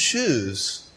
choose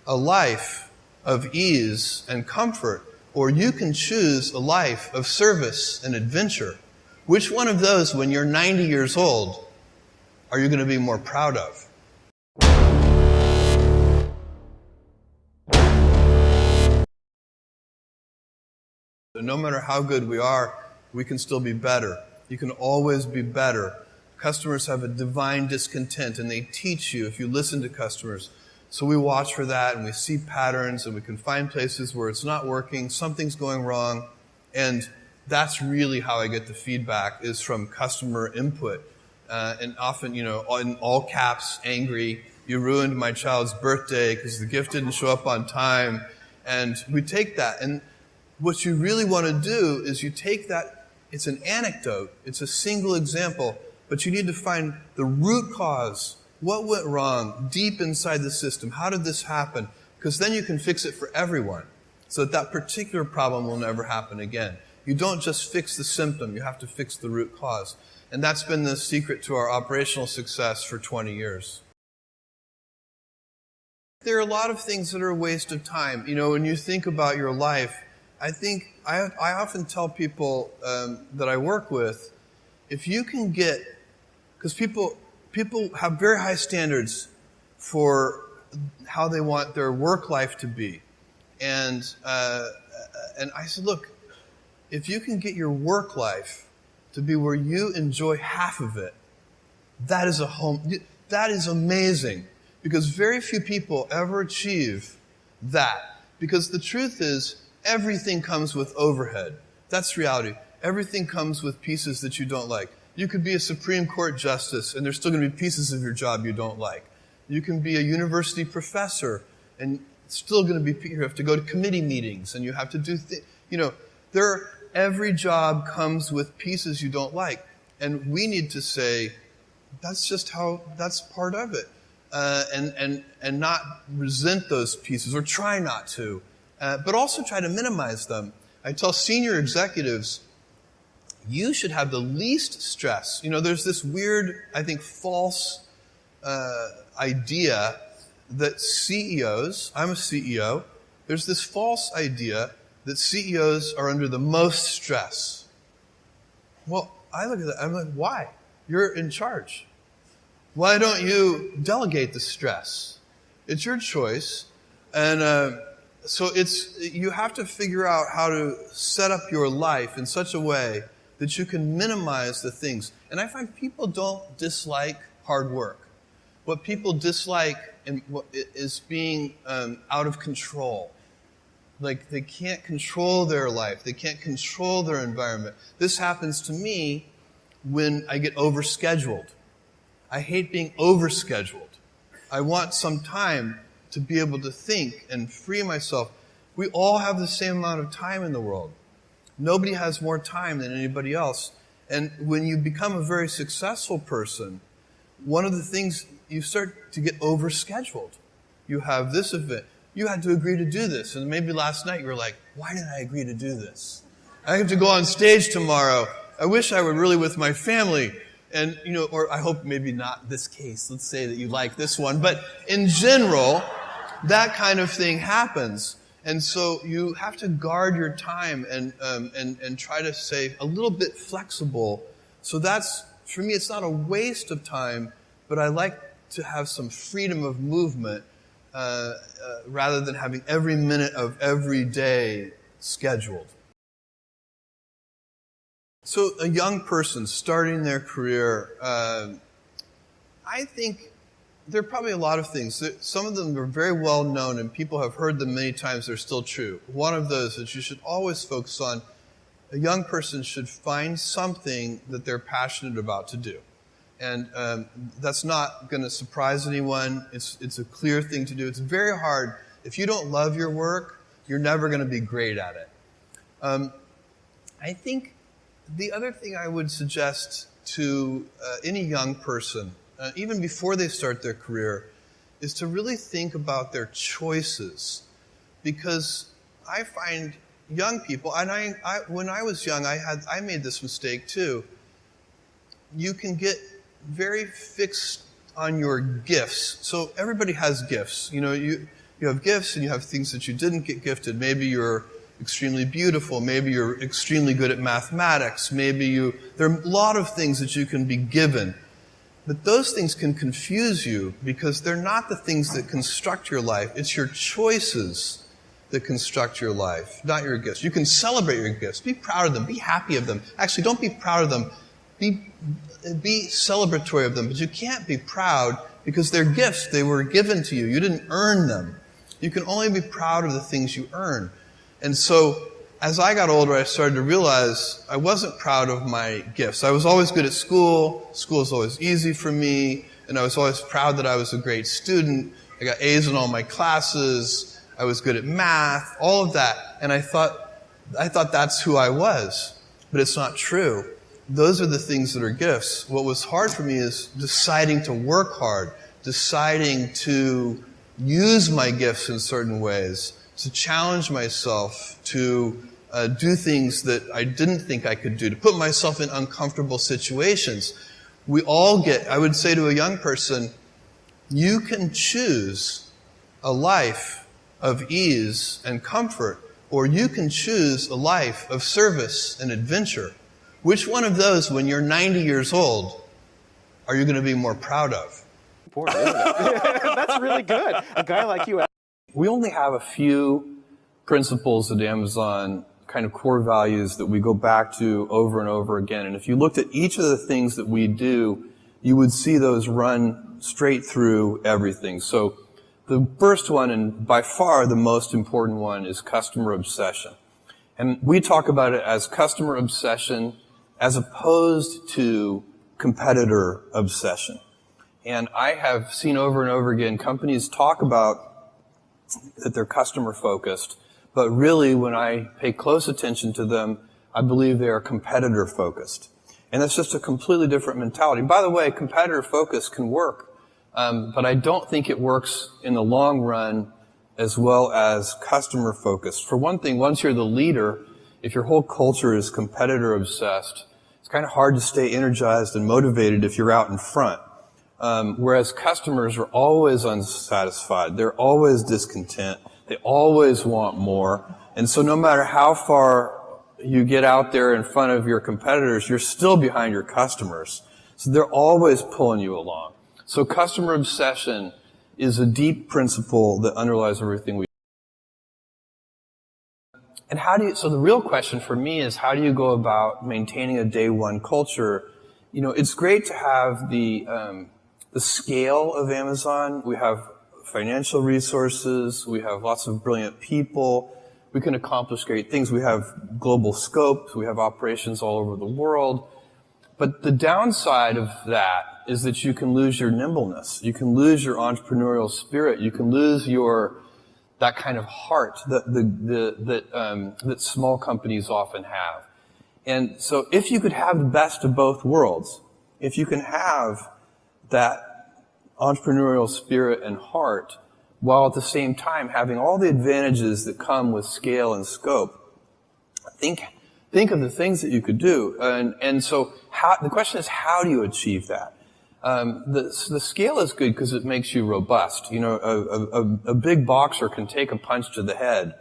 a life of ease and comfort, or you can choose a life of service and adventure. Which one of those, when you're 90 years old, are you going to be more proud of? No matter how good we are, we can still be better. You can always be better. Customers have a divine discontent, and they teach you if you listen to customers. So we watch for that, and we see patterns, and we can find places where it's not working, something's going wrong, and that's really how I get the feedback, is from customer input. And often, in all caps, angry, you ruined my child's birthday because the gift didn't show up on time. And we take that, and what you really want to do is you take that, it's an anecdote, it's a single example, but you need to find the root cause. What went wrong deep inside the system? How did this happen? Because then you can fix it for everyone so that particular problem will never happen again. You don't just fix the symptom, you have to fix the root cause. And that's been the secret to our operational success for 20 years. There are a lot of things that are a waste of time. When you think about your life, I often tell people that I work with, if you can get, because people have very high standards for how they want their work life to be, and I said, look, if you can get your work life to be where you enjoy half of it, that is amazing, because very few people ever achieve that. Because the truth is, everything comes with overhead. That's reality. Everything comes with pieces that you don't like. You could be a Supreme Court justice, and there's still going to be pieces of your job you don't like. You can be a university professor, and it's still going to be, you have to go to committee meetings, and you have to do every job comes with pieces you don't like. And we need to say, that's part of it. And not resent those pieces, or try not to. But also try to minimize them. I tell senior executives, you should have the least stress. There's this weird, I think, false idea that CEOs, I'm a CEO, there's this false idea that CEOs are under the most stress. Well, I look at that, I'm like, why? You're in charge. Why don't you delegate the stress? It's your choice. And so you have to figure out how to set up your life in such a way that you can minimize the things. And I find people don't dislike hard work. What people dislike is being out of control. Like, they can't control their life. They can't control their environment. This happens to me when I get overscheduled. I hate being overscheduled. I want some time to be able to think and free myself. We all have the same amount of time in the world. Nobody has more time than anybody else. And when you become a very successful person, one of the things, you start to get overscheduled. You have this event. You had to agree to do this. And maybe last night you were like, why did I agree to do this? I have to go on stage tomorrow. I wish I were really with my family. And, or I hope maybe not this case. Let's say that you like this one. But in general, that kind of thing happens. And so you have to guard your time and try to stay a little bit flexible. So that's, for me, it's not a waste of time, but I like to have some freedom of movement rather than having every minute of every day scheduled. So a young person starting their career, I think there are probably a lot of things. Some of them are very well known and people have heard them many times. They're still true. One of those is you should always focus on, a young person should find something that they're passionate about to do. And that's not going to surprise anyone. It's a clear thing to do. It's very hard. If you don't love your work, you're never going to be great at it. I think the other thing I would suggest to any young person, even before they start their career, is to really think about their choices. Because I find young people, and I when I was young, I made this mistake too. You can get very fixed on your gifts. So everybody has gifts. You have gifts and you have things that you didn't get gifted. Maybe you're extremely beautiful. Maybe you're extremely good at mathematics. There are a lot of things that you can be given. But those things can confuse you because they're not the things that construct your life. It's your choices that construct your life, not your gifts. You can celebrate your gifts. Be proud of them. Be happy of them. Actually, don't be proud of them. Be celebratory of them. But you can't be proud because they're gifts. They were given to you. You didn't earn them. You can only be proud of the things you earn. And so, as I got older, I started to realize I wasn't proud of my gifts. I was always good at school. School was always easy for me. And I was always proud that I was a great student. I got A's in all my classes. I was good at math, all of that. And I thought that's who I was. But it's not true. Those are the things that are gifts. What was hard for me is deciding to work hard, deciding to use my gifts in certain ways, to challenge myself, to do things that I didn't think I could do, to put myself in uncomfortable situations. We all I would say to a young person, you can choose a life of ease and comfort, or you can choose a life of service and adventure. Which one of those, when you're 90 years old, are you going to be more proud of? Important, isn't it? That's really good. A guy like you. We only have a few principles at Amazon, kind of core values that we go back to over and over again. And if you looked at each of the things that we do, you would see those run straight through everything. So the first one, and by far the most important one, is customer obsession. And we talk about it as customer obsession as opposed to competitor obsession. And I have seen over and over again companies talk about that they're customer focused, but really when I pay close attention to them, I believe they are competitor focused. And that's just a completely different mentality. By the way, competitor focus can work, but I don't think it works in the long run as well as customer focused. For one thing, once you're the leader, if your whole culture is competitor obsessed, it's kind of hard to stay energized and motivated if you're out in front. Whereas customers are always unsatisfied. They're always discontent. They always want more. And so no matter how far you get out there in front of your competitors, you're still behind your customers. So they're always pulling you along. So customer obsession is a deep principle that underlies everything we do. And so the real question for me is, how do you go about maintaining a day one culture? It's great to have the scale of Amazon. We have financial resources. We have lots of brilliant people. We can accomplish great things. We have global scope. We have operations all over the world. But the downside of that is that you can lose your nimbleness. You can lose your entrepreneurial spirit. You can lose that kind of heart that small companies often have. And so if you could have the best of both worlds, if you can have that entrepreneurial spirit and heart while at the same time having all the advantages that come with scale and scope, think of the things that you could do. And so the question is, how do you achieve that? The scale is good because it makes you robust. A big boxer can take a punch to the head.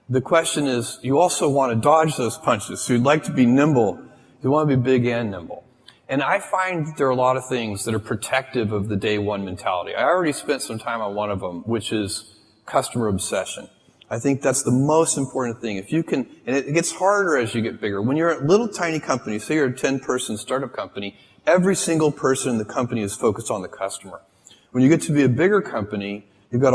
The question is, you also want to dodge those punches. So you'd like to be nimble. You want to be big and nimble. And I find that there are a lot of things that are protective of the day one mentality. I already spent some time on one of them, which is customer obsession. I think that's the most important thing. If you can, and it gets harder as you get bigger. When you're a little tiny company, say you're a 10-person startup company, every single person in the company is focused on the customer. When you get to be a bigger company, you've got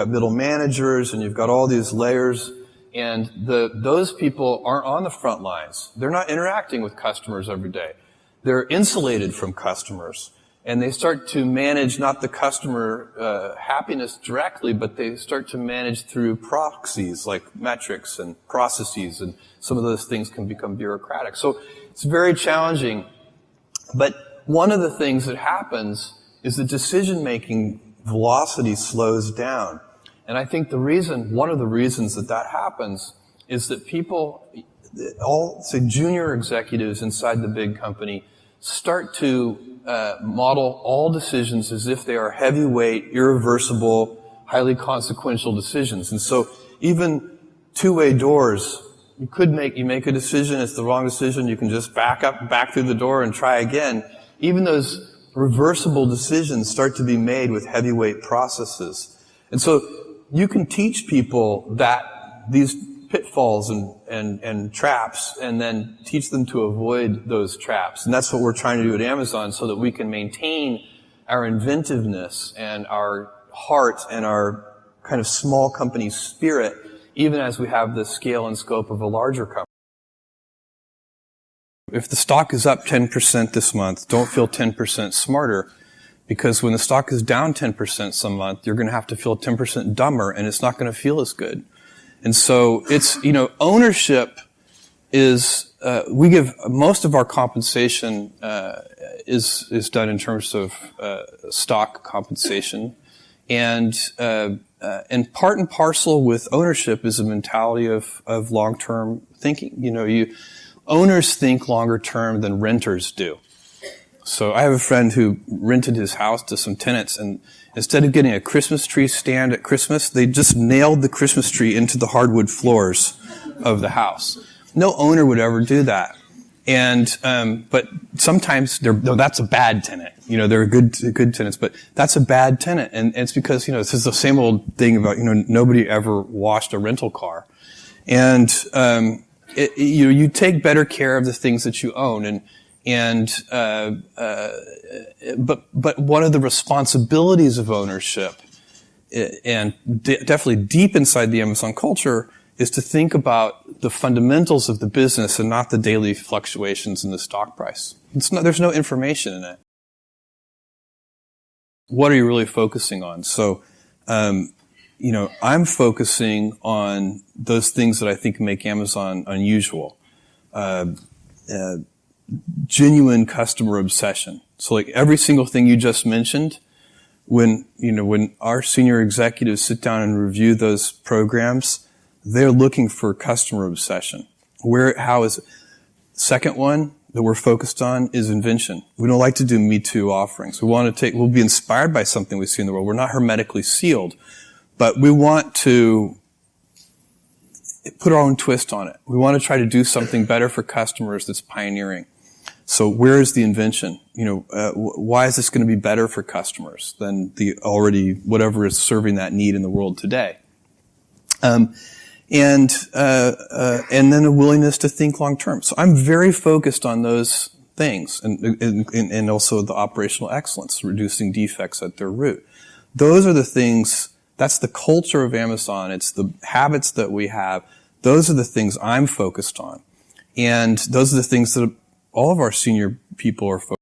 middle managers and you've got all these layers, and those people aren't on the front lines. They're not interacting with customers every day. They're insulated from customers, and they start to manage not the customer happiness directly, but they start to manage through proxies like metrics and processes, and some of those things can become bureaucratic. So it's very challenging. But one of the things that happens is the decision-making velocity slows down. And I think one of the reasons that happens is that people, all, say, junior executives inside the big company, start to model all decisions as if they are heavyweight, irreversible, highly consequential decisions. And so even two-way doors, you make a decision, it's the wrong decision, you can just back through the door and try again. Even those reversible decisions start to be made with heavyweight processes. And so you can teach people that these pitfalls and traps, and then teach them to avoid those traps. And that's what we're trying to do at Amazon, so that we can maintain our inventiveness and our heart and our kind of small company spirit, even as we have the scale and scope of a larger company. If the stock is up 10% this month, don't feel 10% smarter, because when the stock is down 10% some month, you're going to have to feel 10% dumber, and it's not going to feel as good. And so it's, ownership is, we give most of our compensation, is done in terms of, stock compensation. And part and parcel with ownership is a mentality of long-term thinking. Owners think longer term than renters do. So I have a friend who rented his house to some tenants, and instead of getting a Christmas tree stand at Christmas, they just nailed the Christmas tree into the hardwood floors of the house. No owner would ever do that. And, but sometimes that's a bad tenant. They're good tenants, but that's a bad tenant. And it's because, this is the same old thing about, nobody ever washed a rental car. And, you take better care of the things that you own. But one of the responsibilities of ownership, and definitely deep inside the Amazon culture, is to think about the fundamentals of the business and not the daily fluctuations in the stock price. There's no information in it. What are you really focusing on? So, I'm focusing on those things that I think make Amazon unusual. Genuine customer obsession. So like every single thing you just mentioned, when our senior executives sit down and review those programs, they're looking for customer obsession. How is it? Second one that we're focused on is invention. We don't like to do Me Too offerings. We'll be inspired by something we see in the world. We're not hermetically sealed, but we want to put our own twist on it. We want to try to do something better for customers that's pioneering. So where is the invention? Why is this going to be better for customers than whatever is serving that need in the world today? And then a willingness to think long term. So I'm very focused on those things, and also the operational excellence, reducing defects at their root. Those are the things. That's the culture of Amazon. It's the habits that we have. Those are the things I'm focused on, and those are the things that all of our senior people are focused on.